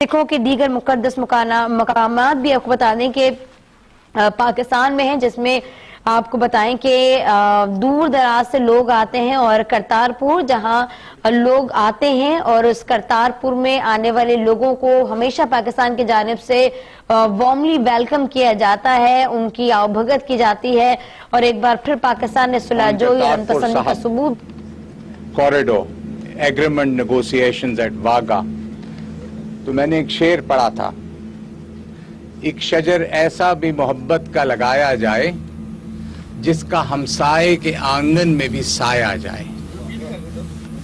سکھوں کے دیگر مقدس مقامات بھی آپ کو بتا دیں کہ پاکستان میں ہیں، جس میں آپ کو بتائیں کہ دور دراز سے لوگ آتے ہیں، اور کرتارپور جہاں لوگ آتے ہیں اور اس کرتارپور میں آنے والے لوگوں کو ہمیشہ پاکستان کی جانب سے وارملی ویلکم کیا جاتا ہے، ان کی آؤ بھگت کی جاتی ہے، اور ایک بار پھر پاکستان نے صلح جوئی اور امن پسندی کا ثبوت کوریڈور ایگریمنٹ نیگوسیشنز ایٹ واگا. تو میں نے ایک شعر پڑھا تھا، ایک شجر ایسا بھی محبت کا لگایا جائے جس کا ہمسائے کے آنگن میں بھی سایہ جائے.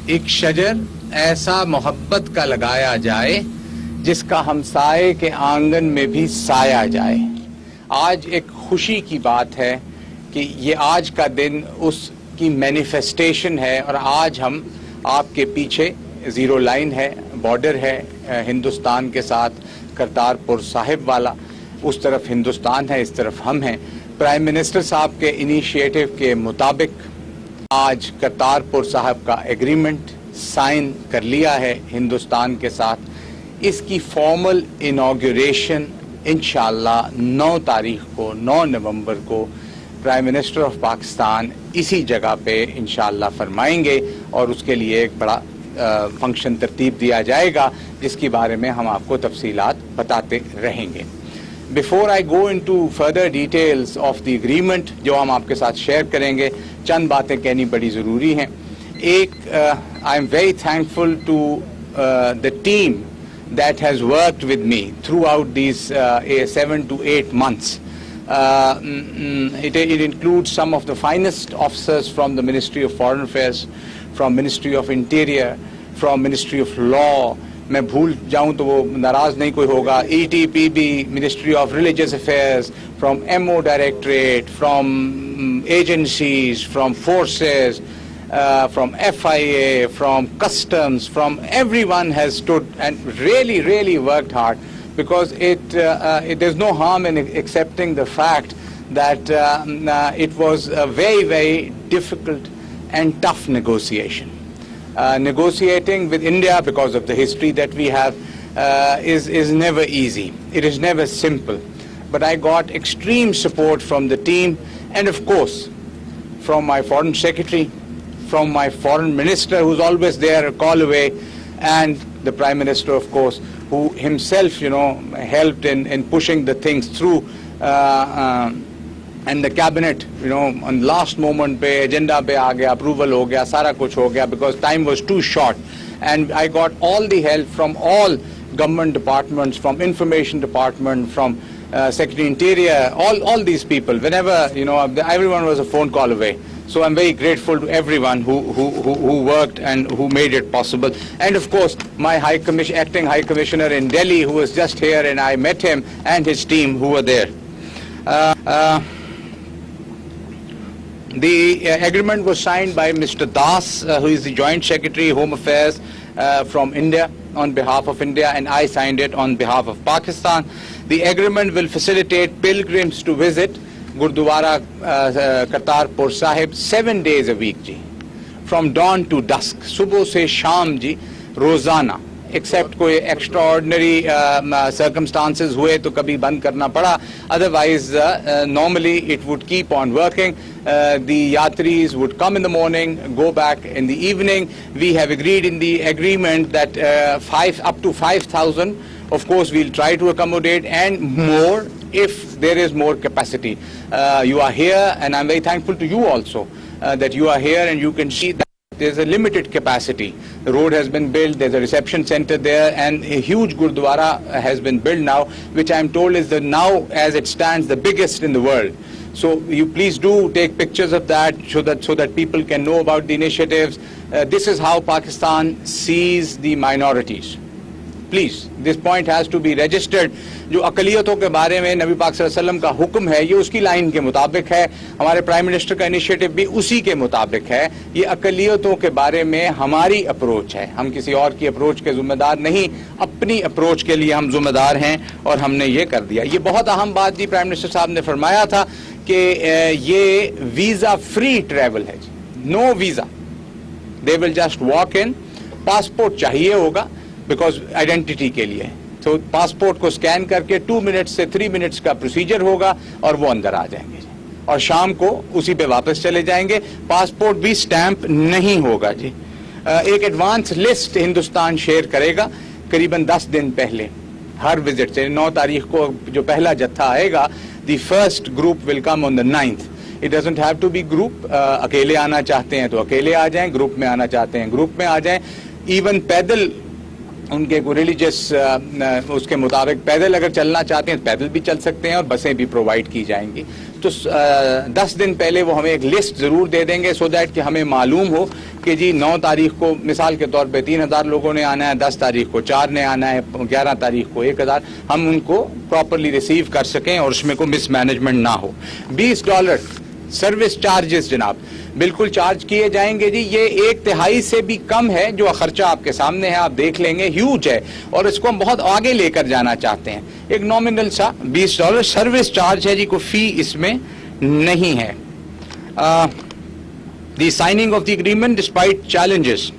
ایک شجر ایسا محبت کا لگایا جائے جس کا ہمسائے کے آنگن میں بھی سایہ جائے. آج ایک خوشی کی بات ہے کہ یہ آج کا دن اس کی مینیفیسٹیشن ہے، اور آج ہم آپ کے پیچھے زیرو لائن ہے، بارڈر ہے ہندوستان کے ساتھ، کرتارپور صاحب والا، اس طرف ہندوستان ہے، اس طرف ہم ہیں. پرائم منسٹر صاحب کے انیشیٹو کے مطابق آج کرتارپور صاحب کا ایگریمنٹ سائن کر لیا ہے ہندوستان کے ساتھ. اس کی فارمل انوگریشن انشاءاللہ 9 تاریخ کو 9 نومبر کو پرائم منسٹر آف پاکستان اسی جگہ پہ انشاءاللہ فرمائیں گے، اور اس کے لیے ایک بڑا فنکشن ترتیب دیا جائے گا جس کے بارے میں ہم آپ کو تفصیلات بتاتے رہیں گے. Before I go into further details of the agreement جو ہم آپ کے ساتھ شیئر کریں گے، چند باتیں کہنی بڑی ضروری ہیں. ایک I am very thankful to the team that has worked with me throughout these 7 to 8 months. It includes some of the finest officers from the Ministry of Foreign Affairs, from Ministry of Interior, from Ministry of Law. میں بھول جاؤں تو وہ ناراض نہیں کوئی ہوگا. ETPB, Ministry of Religious Affairs, from MO Directorate, from agencies, from forces, from FIA, from customs, from everyone has stood and really worked hard, because there's no harm in accepting the fact that it was a very difficult and tough negotiation. Negotiating with India, because of the history that we have, is never easy. It is never simple. But I got extreme support from the team, and of course from my foreign secretary, from my foreign minister who's always there a call away, and the prime minister, of course, who himself helped in pushing the things through, and the cabinet on last moment pe agenda pe aa gaya, approval ho gaya, sara kuch ho gaya, because time was too short. And I got all the help from all government departments, from information department, from Secretary Interior, all these people. Whenever everyone was a phone call away. So I'm very grateful to everyone who worked and who made it possible. And of course my acting High Commissioner in Delhi, who was just here, and I met him and his team who were there. The agreement was signed by Mr. Das, who is the Joint Secretary, Home Affairs from India, on behalf of India, and I signed it on behalf of Pakistan. The agreement will facilitate pilgrims to visit Gurdwara Kartarpur Sahib 7 days a week, ji, from dawn to dusk, subah se sham, ji, rozana. Except کوئی extraordinary circumstances ہوئے تو کبھی بند کرنا پڑا. Otherwise normally it would keep on working. The yatris would come in the morning, go back in the evening. We have agreed in the agreement that up to 5,000, of course we'll try to accommodate, and more if there is more capacity. You are here, and I'm very thankful to you also that you are here, and you can see that there's a limited capacity. The road has been built, there's a reception center there, and a huge Gurdwara has been built now, which I'm told is now, as it stands, the biggest in the world. So you please do take pictures of that so that people can know about the initiatives. This is how Pakistan sees the minorities. Please, this point has to be registered. جو اقلیتوں کے بارے میں نبی پاک صلی اللہ علیہ وسلم کا حکم ہے، یہ اس کی لائن کے مطابق ہے. ہمارے پرائم منسٹر کا انیشیٹو بھی اسی کے مطابق ہے. یہ اقلیتوں کے بارے میں ہماری اپروچ ہے. ہم کسی اور کی اپروچ کے ذمہ دار نہیں، اپنی اپروچ کے لیے ہم ذمہ دار ہیں، اور ہم نے یہ کر دیا. یہ بہت اہم بات جی پرائم منسٹر صاحب نے فرمایا تھا کہ یہ ویزا فری ٹریول ہے. No visa, they will just walk in. Passport چاہیے ہوگا بیکاز آئیڈینٹی کے لیے. تو پاسپورٹ کو اسکین کر کے 2 منٹ سے 3 منٹس کا پروسیجر ہوگا اور وہ اندر آ جائیں گے اور شام کو اسی پہ واپس چلے جائیں گے. پاسپورٹ بھی سٹیمپ نہیں ہوگا جی. ایک ایڈوانس لسٹ ہندوستان شیئر کرے گا قریباً 10 دن پہلے ہر وزٹ سے. 9 تاریخ کو جو پہلا جتھا آئے گا, the first group will come on the 9th. It doesn't have to be group. اکیلے آنا چاہتے ہیں تو اکیلے آ جائیں, گروپ میں آنا چاہتے ہیں گروپ میں آ جائیں. ایون پیدل ان کے ریلیجس اس کے مطابق پیدل اگر چلنا چاہتے ہیں تو پیدل بھی چل سکتے ہیں اور بسیں بھی پرووائڈ کی جائیں گی. تو 10 دن پہلے وہ ہمیں ایک لسٹ ضرور دے دیں گے سو دیٹ کہ ہمیں معلوم ہو کہ جی 9 تاریخ کو مثال کے طور پہ 3000 لوگوں نے آنا ہے, 10 تاریخ کو 4 نے آنا ہے, 11 تاریخ کو 1000, ہم ان کو پراپرلی ریسیو کر سکیں اور اس میں کوئی مس مینجمنٹ نہ ہو. $20 سروس چارجز جناب بالکل چارج کیے جائیں گے جی. یہ 1/3 سے بھی کم ہے جو خرچہ آپ کے سامنے ہے, آپ دیکھ لیں گے, ہیوج ہے اور اس کو ہم بہت آگے لے کر جانا چاہتے ہیں. ایک نامنل سا $20 سروس چارج ہے جی, کوئی فی اس میں نہیں ہے. The signing of the agreement despite challenges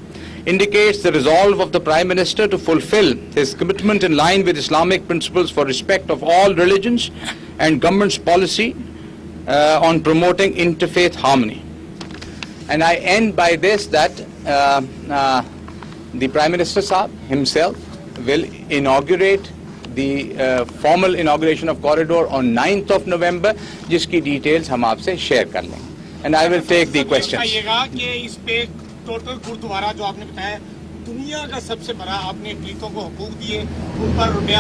indicates the resolve of the Prime Minister to fulfill his commitment in line with Islamic principles for respect of all religions and government's policy on promoting interfaith harmony. And I end by this that the Prime Minister Sahab himself will inaugurate the formal inauguration of corridor on 9th of November, jiski details hum aap se share kar lenge. And I will take the questions. کہ اس پہ total گردوارہ جو آپ نے بتایا دنیا کا سب سے بڑا, آپ نے اقلیتوں کو حقوق دیے, اوپر روپیہ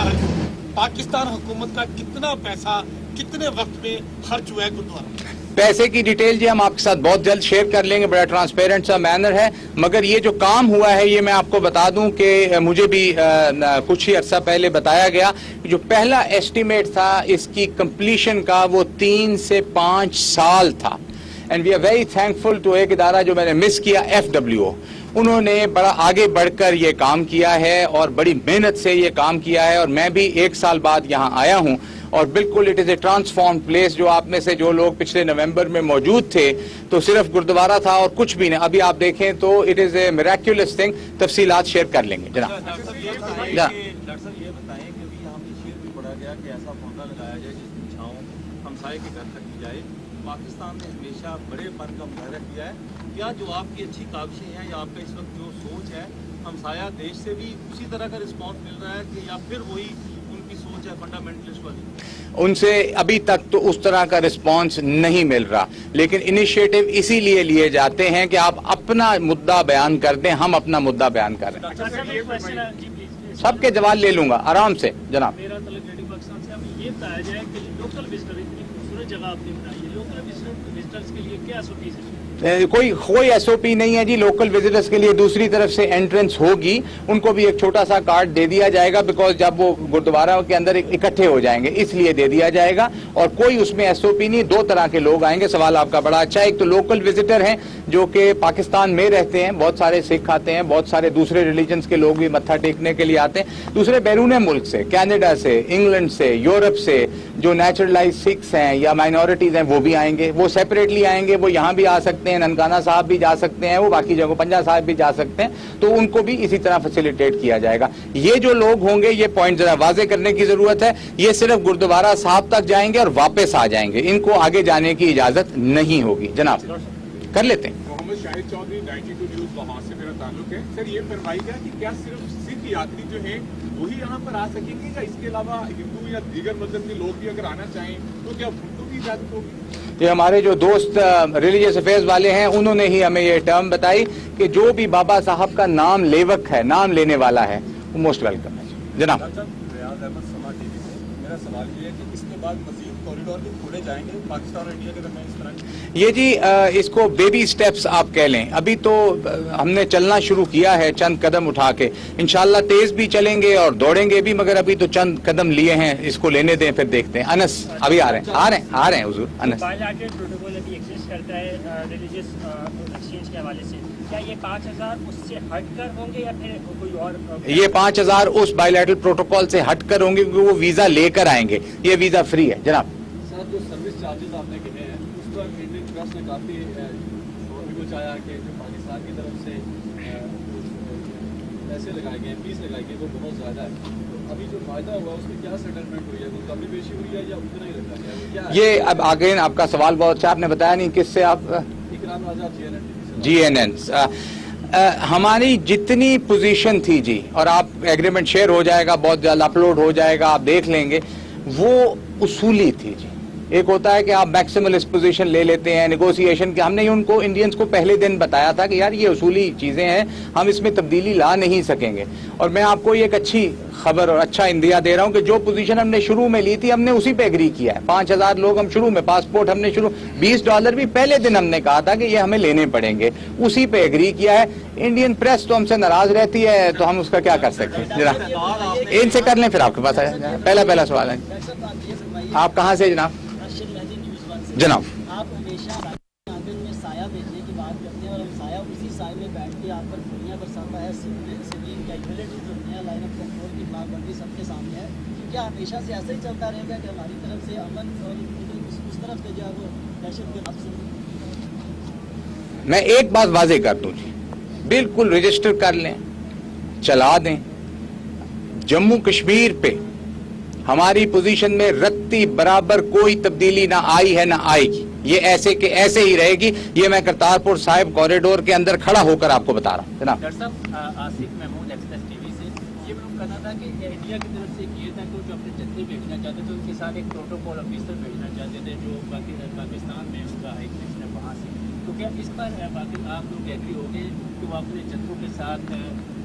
پاکستان حکومت کا کتنا پیسہ کتنے وقت میں خرچ ہوا ہے گردوارہ؟ پیسے کی ڈیٹیل جی ہم آپ کے ساتھ بہت جلد شیئر کر لیں گے, بڑا ٹرانسپیرنٹ سا مینر ہے. مگر یہ جو کام ہوا ہے یہ میں آپ کو بتا دوں کہ مجھے بھی کچھ ہی عرصہ پہلے بتایا گیا جو پہلا ایسٹیمیٹ تھا اس کی کمپلیشن کا وہ 3 سے 5 سال تھا. And we are very thankful to ایک ادارہ جو میں نے مس کیا, FWO. انہوں نے بڑا آگے بڑھ کر یہ کام کیا ہے اور بڑی محنت سے یہ کام کیا ہے اور میں بھی 1 سال بعد یہاں آیا ہوں اور بالکل it is a transform place. جو آپ میں سے جو لوگ پچھلے نومبر میں موجود تھے تو صرف گردوارہ تھا اور کچھ بھی نہیں, ابھی آپ دیکھیں تو it is a miraculous thing. تفصیلات شیئر کر لیں گے جناب. ڈاکٹر صاحب یہ بتائیں کہ یہاں پہ شیئر بھی پڑا گیا کہ ایسا پودا لگایا جائے جس کی چھاؤں ہمسائے کے گھر تک کی جائے. پاکستان نے ہمیشہ بڑے پن کا مظاہرہ کیا ہے. کیا جو آپ کی اچھی کاوشیں ہیں یا آپ کا اس وقت جو سوچ ہے ہمسایہ دیش سے بھی اسی طرح کا رسپانس مل رہا ہے کہ یا پھر وہی ان کی سوچ ہے فنڈامنٹلسٹ والی؟ ان سے ابھی تک تو اس طرح کا رسپانس نہیں مل رہا, لیکن انیشیٹو اسی لیے لیے جاتے ہیں کہ آپ اپنا مدعا بیان کر دیں, ہم اپنا مدعا بیان کر رہے ہیں. سب کے جواب لے لوں گا آرام سے جناب. میرا طلب ریڈی پاکستان سے ہمیں یہ بتایا جائے کہ لوکل وزٹر اتنی خوبصورت جگہ آپ نے بنائی ہے, لوکل وزٹرز کے لیے کیا سوپیز ہے؟ کوئی ایس او پی نہیں ہے جی. لوکل وزٹرز کے لیے دوسری طرف سے انٹرنس ہوگی, ان کو بھی ایک چھوٹا سا کارڈ دے دیا جائے گا بیکاز جب وہ گردوارہ کے اندر اکٹھے ہو جائیں گے اس لیے دے دیا جائے گا. اور کوئی اس میں ایس او پی نہیں, 2 طرح کے لوگ آئیں گے. سوال آپ کا بڑا اچھا ہے. ایک تو لوکل وزٹر ہیں جو کہ پاکستان میں رہتے ہیں, بہت سارے سکھ آتے ہیں, بہت سارے دوسرے ریلیجنس کے لوگ بھی متھا ٹیکنے کے لیے آتے ہیں. دوسرے بیرون ملک سے, کینیڈا سے, انگلینڈ سے, یورپ سے جو نیچرلائز سکھس ہیں یا مائنورٹیز ہیں وہ بھی آئیں گے. وہ سیپریٹلی آئیں گے, وہ یہاں بھی آ سکتے ہیں, ننکانہ صاحب بھی جا سکتے ہیں, وہ باقی جگہوں پنجا صاحب بھی جا سکتے ہیں, تو ان کو بھی اسی طرح فیسیلیٹیٹ کیا جائے گا. یہ جو لوگ ہوں گے یہ پوائنٹ ذرا واضح کرنے کی ضرورت ہے, یہ صرف گردوارہ صاحب تک جائیں گے اور واپس آ جائیں گے, ان کو آگے جانے کی اجازت نہیں ہوگی. جناب کر لیتے ہیں. محمد شاہد چودھری 92 نیوز وہاں سے میرا تعلق ہے. سر یہ فرمائیے کہ کیا صرف سکھ یاتری جو ہیں وہی یہاں پر آ سکیں گے یا اس کے علاوہ ہندو یا دیگر مذہب کے لوگ بھی اگر آنا چاہیں تو کیا ان کو بھی اجازت ہوگی؟ یہ ہمارے جو دوست ریلیجیس افیئرز والے ہیں انہوں نے ہی ہمیں یہ ٹرم بتائی کہ جو بھی بابا صاحب کا نام لیوک ہے, نام لینے والا ہے, وہ موسٹ ویلکم ہے. جناب ریاض احمد سما ٹی وی سے میرا سوال یہ ہے کہ اس کے بعد مزید کوریڈور بھی کھولے جائیں گے پاکستان اور انڈیا کے درمیان اس طرح؟ یہ جی اس کو بیبی سٹیپس آپ کہہ لیں. ابھی تو ہم نے چلنا شروع کیا ہے چند قدم اٹھا کے, انشاءاللہ تیز بھی چلیں گے اور دوڑیں گے بھی, مگر ابھی تو چند قدم لیے ہیں, اس کو لینے دیں پھر دیکھتے ہیں. انس ابھی آ رہے ہیں حضور. انس بائیلیٹرل پروٹوکول ابھی ایگزسٹ کرتا ہے ریلیجیس ایکسچینج کے حوالے سے, کیا یہ 5000 اس سے ہٹ کر ہوں گے یا پھر کوئی اور؟ یہ 5000 اس بائیلیٹرل پروٹوکول سے ہٹ کر ہوں گے کیونکہ وہ ویزا لے کر آئیں گے, یہ ویزا فری ہے. جناب سر جو سروس چارجز آپ نے کہے ہیں اس پر انڈین ٹرسٹ نے کافی شور بھی مچایا کہ جو پاکستان کی طرف سے پیسے لگائے گئے ہیں, فیس لگائی گئی وہ بہت زیادہ ہے. ابھی جو معاہدہ ہوا اس میں کیا سیٹلمنٹ ہوئی ہے, کوئی کمی بیشی ہوئی ہے یا اتنا ہی رکھا گیا ہے, کیا ہے؟ یہ اب آگے آپ کا سوال بہت اچھا, آپ نے بتایا نہیں کس سے, آپ اکرام آزاد GNN. ہماری جتنی پوزیشن تھی جی, اور آپ ایگریمنٹ شیئر ہو جائے گا, بہت جلد اپلوڈ ہو جائے گا, آپ دیکھ لیں گے, وہ اصولی تھی جی. ایک ہوتا ہے کہ آپ میکسیملسٹ پوزیشن لے لیتے ہیں نیگوسیشن کے, ہم نے ان کو انڈینز کو پہلے دن بتایا تھا کہ یار یہ اصولی چیزیں ہیں, ہم اس میں تبدیلی لا نہیں سکیں گے. اور میں آپ کو ایک اچھی خبر اور اچھا اندیا دے رہا ہوں کہ جو پوزیشن ہم نے شروع میں لی تھی ہم نے اسی پہ ایگری کیا ہے. 5000 لوگ ہم شروع میں, پاسپورٹ ہم نے شروع $20 بھی پہلے دن ہم نے کہا تھا کہ یہ ہمیں لینے پڑیں گے, اسی پہ ایگری کیا ہے. انڈین پریس تو ہم سے ناراض رہتی ہے تو ہم اس کا کیا کر سکتے ہیں. جناب ان سے کر لیں, پھر آپ کے پاس آئے. پہلا سوال ہے, آپ کہاں سے جناب؟ جناب آپ ہمیشہ آنگن میں سایہ بھیجنے کی بات کرتے ہیں اور ہم سایہ اسی سائے میں بیٹھ کے آپ پر گولیاں برساتا ہے, سویل کیجولیٹیز ہوتے ہیں, لائن آف کنٹرول کی بلاک بندی سب کے سامنے ہے. کیا ہمیشہ سے ایسا ہی چلتا رہے گا کہ ہماری طرف سے امن اور اس طرف سے جو ہے وہ دہشت گرد؟ میں ایک بات واضح کر دوں جی, بالکل رجسٹر کر لیں, چلا دیں. جموں کشمیر پہ ہماری پوزیشن میں رتی برابر کوئی تبدیلی نہ آئی ہے نہ آئے گی. یہ ایسے کہ ایسے ہی رہے گی. یہ میں کرتارپور صاحب کوریڈور کے اندر کھڑا ہو کر آپ کو بتا رہا ہوں. جناب ڈاکٹر صاحب, Asif Mahmood Express TV سے. یہ معلوم کرنا تھا کہ انڈیا کی طرف سے یہ تھا کہ جو اپنے جتھے بھیجنا چاہتے تھے ان کے ساتھ ایک پروٹوکول آفیسر بھیجنا چاہتے تھے جو پاکستان میں ان کا ہائی کمیشن ہے وہاں سے. تو کیا اس پر باقی آپ لوگ ایگری ہو گئے کہ وہ اپنے جتھوں کے ساتھ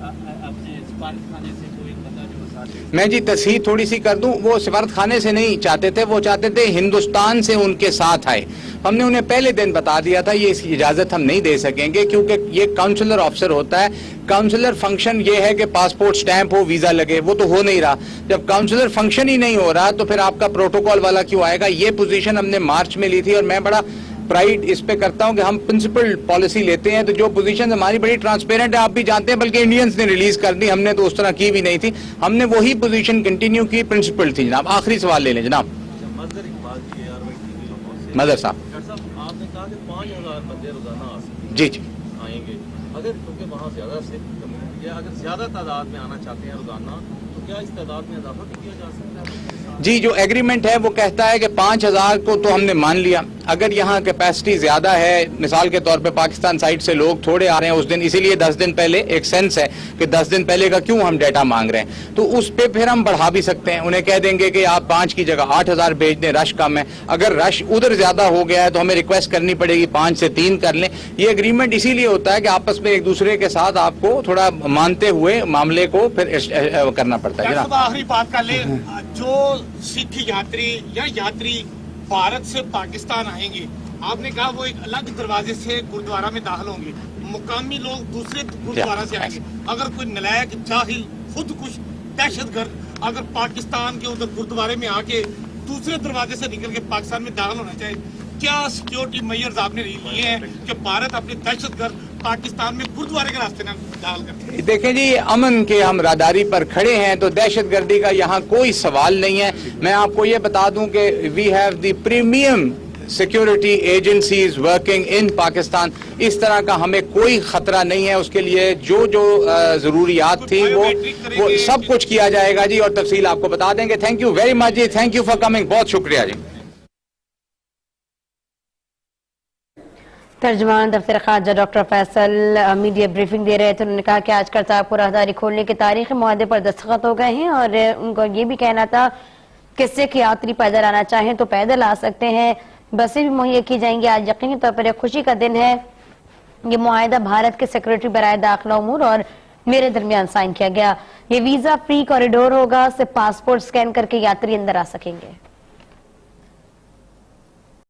اپنے سفارت خانے سے کوئی پتہ جو ساتھ؟ میں جی تصحیح تھوڑی سی کر دوں, وہ سفارت خانے سے نہیں چاہتے تھے, وہ چاہتے تھے ہندوستان سے ان کے ساتھ آئے. ہم نے انہیں پہلے دن بتا دیا تھا یہ اس کی اجازت ہم نہیں دے سکیں گے کیونکہ یہ کاؤنسلر آفیسر ہوتا ہے. کاؤنسلر فنکشن یہ ہے کہ پاسپورٹ سٹیمپ ہو, ویزا لگے, وہ تو ہو نہیں رہا. جب کاؤنسلر فنکشن ہی نہیں ہو رہا تو پھر آپ کا پروٹوکول والا کیوں آئے گا. یہ پوزیشن ہم نے مارچ میں لی تھی اور میں بڑا پرائیڈ اس پہ کرتا ہوں کہ ہم پرنسپل پالیسی لیتے ہیں. تو جو پوزیشن ہماری بڑی ٹرانسپیرنٹ ہے, آپ بھی جانتے ہیں, بلکہ انڈینز نے ریلیز کر دی, ہم نے تو اس طرح کی بھی نہیں تھی. ہم نے وہی پوزیشن کنٹینیو کی, پرنسپل تھی. جناب آخری سوال لے لیں جناب. مدر صاحب, آپ نے کہا کہ 5000 بندے روزانہ آ سکتے ہیں. جی جی آئیں گے. اگر کیونکہ وہاں زیادہ سے اگر زیادہ تعداد میں آنا چاہتے ہیں روزانہ تو کیا اس تعداد میں اضافہ بھی کیا جا سکتا ہے؟ جی, جو ایگریمنٹ ہے وہ کہتا ہے کہ 5000 کو تو ہم نے مان لیا. اگر یہاں کیپیسٹی زیادہ ہے, مثال کے طور پہ پاکستان سائڈ سے لوگ تھوڑے آ رہے ہیں اس دن, اسی لیے 10 دن پہلے ایک سینس ہے کہ 10 دن پہلے کا کیوں ہم ڈیٹا مانگ رہے ہیں, تو اس پہ پھر ہم بڑھا بھی سکتے ہیں. انہیں کہہ دیں گے کہ آپ 5 کی جگہ 8000 بھیج دیں, رش کم ہے. اگر رش ادھر زیادہ ہو گیا ہے تو ہمیں ریکویسٹ کرنی پڑے گی 5 سے 3 کر لیں. یہ ایگریمنٹ اسی لیے ہوتا ہے کہ آپس میں ایک دوسرے کے ساتھ آپ کو تھوڑا مانتے ہوئے معاملے کو پھر کرنا پڑتا ہے. آخری بات کر لیں, جو سکھ یاتری یا یاتری بھارت سے پاکستان آئیں گے, آپ نے کہا وہ ایک الگ دروازے سے گردوارہ میں داخل ہوں گے, مقامی لوگ دوسرے گردوارہ سے آئیں گے. اگر کوئی نلائق, جاہل, خود کش دہشت گرد اگر پاکستان کے ادھر گردوارے میں آ کے دوسرے دروازے سے نکل کے پاکستان میں داخل ہونا چاہے, کیا سیکیورٹی میئرز آپ نے لیے ہیں کہ بھارت اپنے دہشت گرد پاکستان میں گردوارے کے راستے نہ داخل کرتے؟ دیکھیں جی, امن کے ہم راداری پر کھڑے ہیں تو دہشت گردی کا یہاں کوئی سوال نہیں ہے. میں آپ کو یہ بتا دوں کہ we have the premium security agencies working in Pakistan. اس طرح کا ہمیں کوئی خطرہ نہیں ہے. اس کے لیے جو ضروریات تھی وہ سب کچھ کیا جائے گا جی, اور تفصیل آپ کو بتا دیں گے. تھینک یو ویری مچ جی, تھینک یو فار کمنگ, بہت شکریہ جی. ترجمان دفتر خارجہ ڈاکٹر فیصل میڈیا بریفنگ دے رہے تھے. انہوں نے کہا کہ آج کرتارپور راہداری کھولنے کے تاریخی معاہدے پر دستخط ہو گئے ہیں اور ان کو یہ بھی کہنا تھا کہ سکھ یاتری پیدل آنا چاہیں تو پیدل آ سکتے ہیں, بسیں بھی مہیا کی جائیں گی. آج یقینی طور پر ایک خوشی کا دن ہے. یہ معاہدہ بھارت کے سیکرٹری برائے داخلہ امور اور میرے درمیان سائن کیا گیا. یہ ویزا فری کوریڈور ہوگا, صرف پاسپورٹ سکین کر کے یاتری اندر آ سکیں گے.